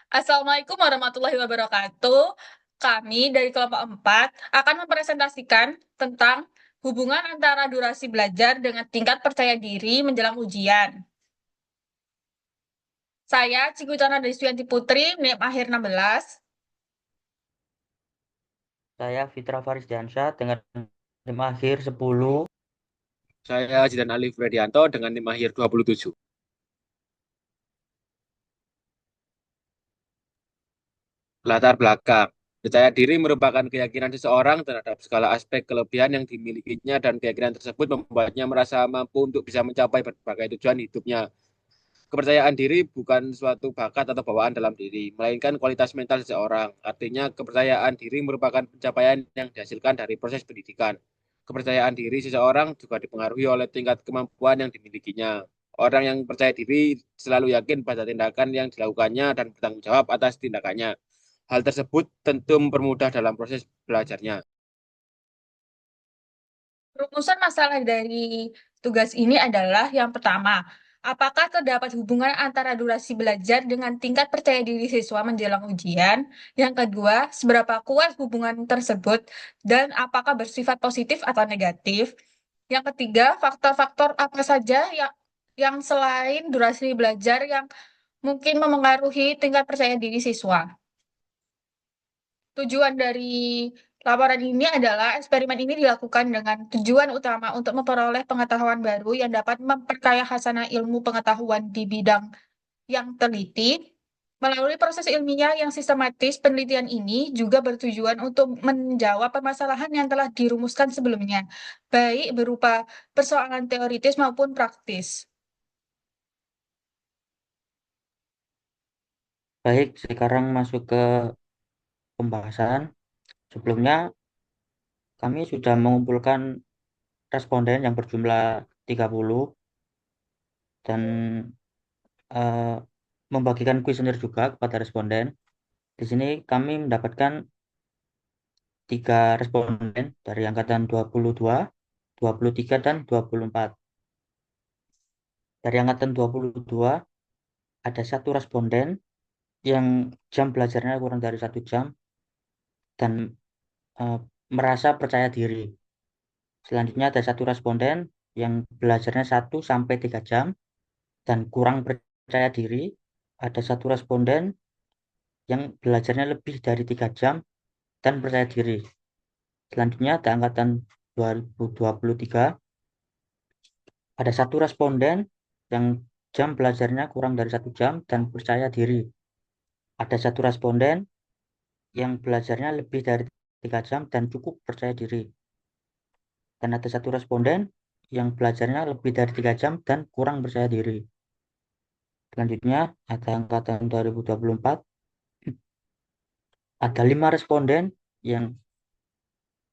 Assalamualaikum warahmatullahi wabarakatuh. Kami dari kelompok 4 akan mempresentasikan tentang hubungan antara durasi belajar dengan tingkat percaya diri menjelang ujian. Saya Cikucana Deswianti Putri, NIM akhir 16. Saya Fitra Farisdiansyah dengan NIM akhir 10. Saya Jidan Ali Fredianto dengan NIM akhir 27. Latar belakang. Percaya diri merupakan keyakinan seseorang terhadap segala aspek kelebihan yang dimilikinya dan keyakinan tersebut membuatnya merasa mampu untuk bisa mencapai berbagai tujuan hidupnya. Kepercayaan diri bukan suatu bakat atau bawaan dalam diri, melainkan kualitas mental seseorang. Artinya, kepercayaan diri merupakan pencapaian yang dihasilkan dari proses pendidikan. Kepercayaan diri seseorang juga dipengaruhi oleh tingkat kemampuan yang dimilikinya. Orang yang percaya diri selalu yakin pada tindakan yang dilakukannya dan bertanggung jawab atas tindakannya. Hal tersebut tentu mempermudah dalam proses belajarnya. Rumusan masalah dari tugas ini adalah yang pertama, apakah terdapat hubungan antara durasi belajar dengan tingkat percaya diri siswa menjelang ujian? Yang kedua, seberapa kuat hubungan tersebut dan apakah bersifat positif atau negatif? Yang ketiga, faktor-faktor apa saja yang selain durasi belajar yang mungkin memengaruhi tingkat percaya diri siswa? Tujuan dari laporan ini adalah eksperimen ini dilakukan dengan tujuan utama untuk memperoleh pengetahuan baru yang dapat memperkaya khasanah ilmu pengetahuan di bidang yang teliti. Melalui proses ilmiah yang sistematis, penelitian ini juga bertujuan untuk menjawab permasalahan yang telah dirumuskan sebelumnya, baik berupa persoalan teoritis maupun praktis. Baik, sekarang masuk ke pembahasan. Sebelumnya, kami sudah mengumpulkan responden yang berjumlah 30 dan eh, membagikan kuesioner juga kepada responden. Di sini kami mendapatkan 3 responden dari angkatan 22, 23, dan 24. Dari angkatan 22, ada 1 responden yang jam belajarnya kurang dari 1 jam dan eh, merasa percaya diri. Selanjutnya ada 1 responden yang belajarnya 1 sampai 3 jam dan kurang percaya diri. Ada 1 responden yang belajarnya lebih dari 3 jam dan percaya diri. Selanjutnya ada angkatan 2023. Ada 1 responden yang jam belajarnya kurang dari 1 jam dan percaya diri. Ada 1 responden yang belajarnya lebih dari 3 jam dan cukup percaya diri. Dan ada 1 responden yang belajarnya lebih dari 3 jam dan kurang percaya diri. Selanjutnya ada angkatan 2024. Ada 5 responden yang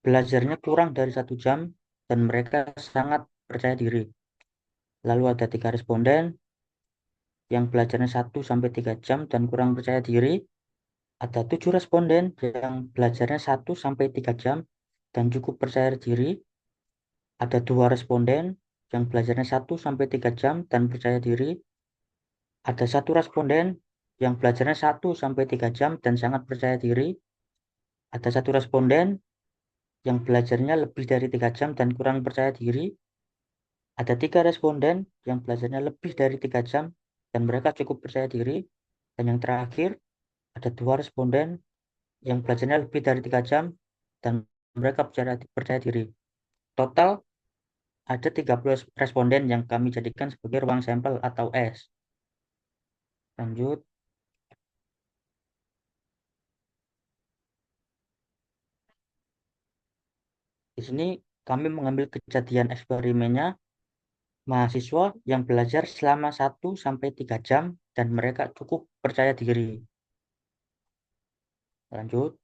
belajarnya kurang dari 1 jam dan mereka sangat percaya diri. Lalu ada 3 responden yang belajarnya 1 sampai 3 jam dan kurang percaya diri. Ada 7 responden yang belajarnya 1 sampai 3 jam dan cukup percaya diri. Ada 2 responden yang belajarnya 1 sampai 3 jam dan percaya diri. Ada 1 responden yang belajarnya 1 sampai 3 jam dan sangat percaya diri. Ada 1 responden yang belajarnya lebih dari 3 jam dan kurang percaya diri. Ada 3 responden yang belajarnya lebih dari 3 jam dan mereka cukup percaya diri. Dan yang terakhir, ada 2 responden yang belajarnya lebih dari 3 jam dan mereka percaya diri. Total ada 30 responden yang kami jadikan sebagai ruang sampel atau S. Lanjut. Di sini kami mengambil kejadian eksperimennya mahasiswa yang belajar selama 1 sampai 3 jam dan mereka cukup percaya diri. Lanjut.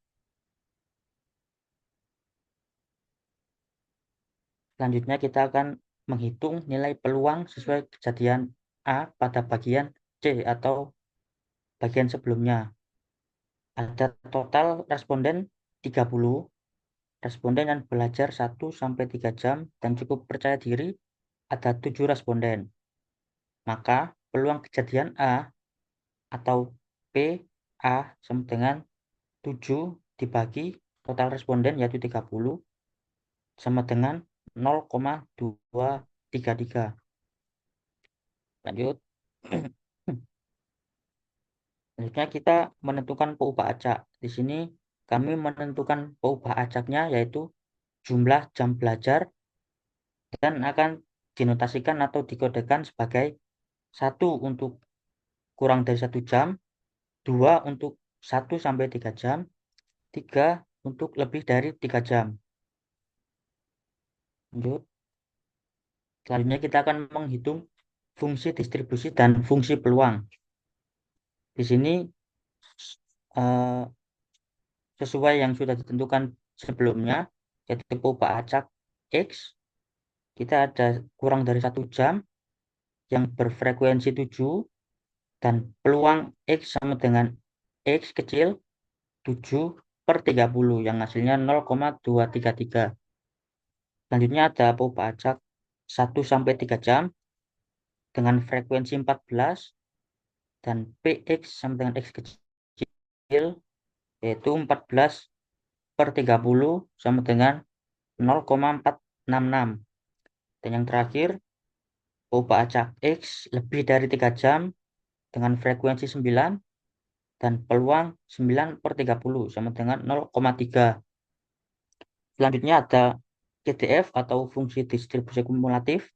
Selanjutnya kita akan menghitung nilai peluang sesuai kejadian A pada bagian C atau bagian sebelumnya. Ada total responden 30. Responden yang belajar 1 sampai 3 jam dan cukup percaya diri ada 7 responden. Maka peluang kejadian A atau P A sama dengan 7 dibagi total responden yaitu 30 sama dengan 0,233. Lanjut. Selanjutnya kita menentukan peubah acak. Di sini kami menentukan peubah acaknya yaitu jumlah jam belajar dan akan dinotasikan atau dikodekan sebagai 1 untuk kurang dari 1 jam, 2 untuk 1 sampai 3 jam, 3 untuk lebih dari 3 jam. Lanjut. Selanjutnya kita akan menghitung fungsi distribusi dan fungsi peluang. Di sini eh, sesuai yang sudah ditentukan sebelumnya, yaitu peubah acak X, kita ada kurang dari 1 jam yang berfrekuensi 7 dan peluang X sama dengan X kecil 7/30 yang hasilnya 0,233. Selanjutnya ada peubah acak 1 sampai 3 jam dengan frekuensi 14 dan PX sama dengan X kecil yaitu 14/30 sama dengan 0,466. Dan yang terakhir, peubah acak X lebih dari 3 jam dengan frekuensi 9 dan peluang 9/30 sama dengan 0,3. Selanjutnya ada CDF atau fungsi distribusi kumulatif.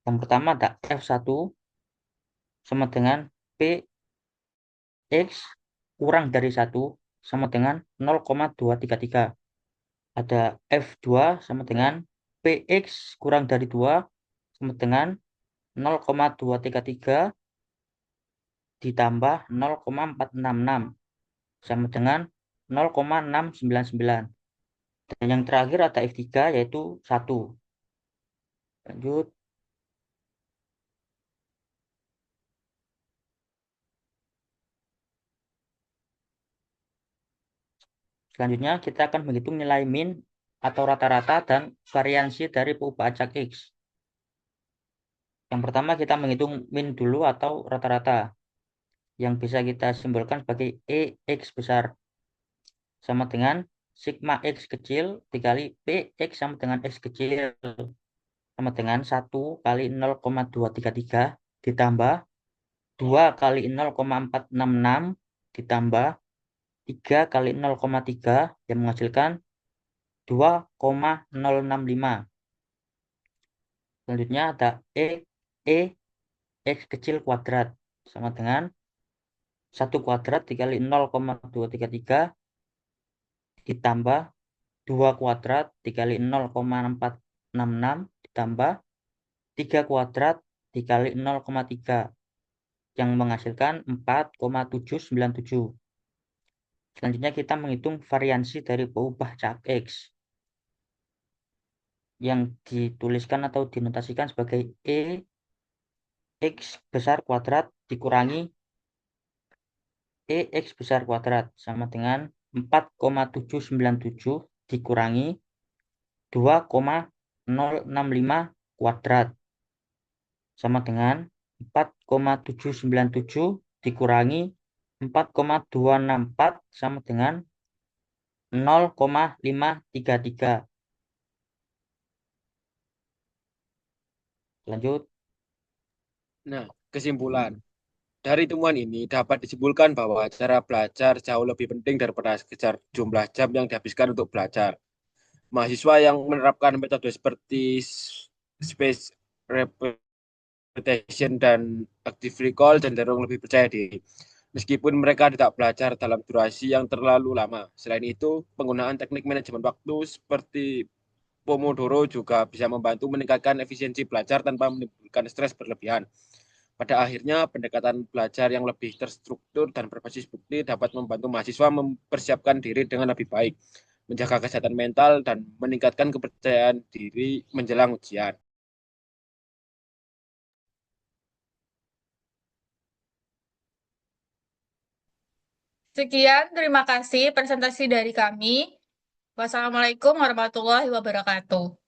Yang pertama ada F1 sama dengan PX kurang dari 1 sama dengan 0,233. Ada F2 sama dengan PX kurang dari 2 sama dengan 0,233 ditambah 0,466 sama dengan 0,699. Dan yang terakhir ada F3 yaitu 1. Lanjut. Selanjutnya kita akan menghitung nilai min atau rata-rata dan variansi dari peubah acak X. Yang pertama kita menghitung min dulu atau rata-rata yang bisa kita simbolkan sebagai EX besar sama dengan sigma X kecil dikali PX sama dengan X kecil sama dengan 1 kali 0,233 ditambah 2 kali 0,466 ditambah 3 kali 0,3 yang menghasilkan 2,065. Selanjutnya ada E X kecil kuadrat sama dengan 1 kuadrat dikali 0,233 ditambah 2 kuadrat dikali 0,466 ditambah 3 kuadrat dikali 0,3 yang menghasilkan 4,797. Selanjutnya kita menghitung variansi dari peubah acak X yang dituliskan atau dinotasikan sebagai X besar kuadrat dikurangi EX besar kuadrat sama dengan 4,797 dikurangi 2,065 kuadrat sama dengan 4,797 dikurangi 4,264 sama dengan 0,533. Lanjut. Nah, kesimpulan. Dari temuan ini dapat disimpulkan bahwa cara belajar jauh lebih penting daripada sekedar jumlah jam yang dihabiskan untuk belajar. Mahasiswa yang menerapkan metode seperti space repetition dan active recall cenderung lebih percaya diri, meskipun mereka tidak belajar dalam durasi yang terlalu lama. Selain itu, penggunaan teknik manajemen waktu seperti Pomodoro juga bisa membantu meningkatkan efisiensi belajar tanpa menimbulkan stres berlebihan. Pada akhirnya, pendekatan belajar yang lebih terstruktur dan berbasis bukti dapat membantu mahasiswa mempersiapkan diri dengan lebih baik, menjaga kesehatan mental, dan meningkatkan kepercayaan diri menjelang ujian. Sekian, terima kasih presentasi dari kami. Wassalamualaikum warahmatullahi wabarakatuh.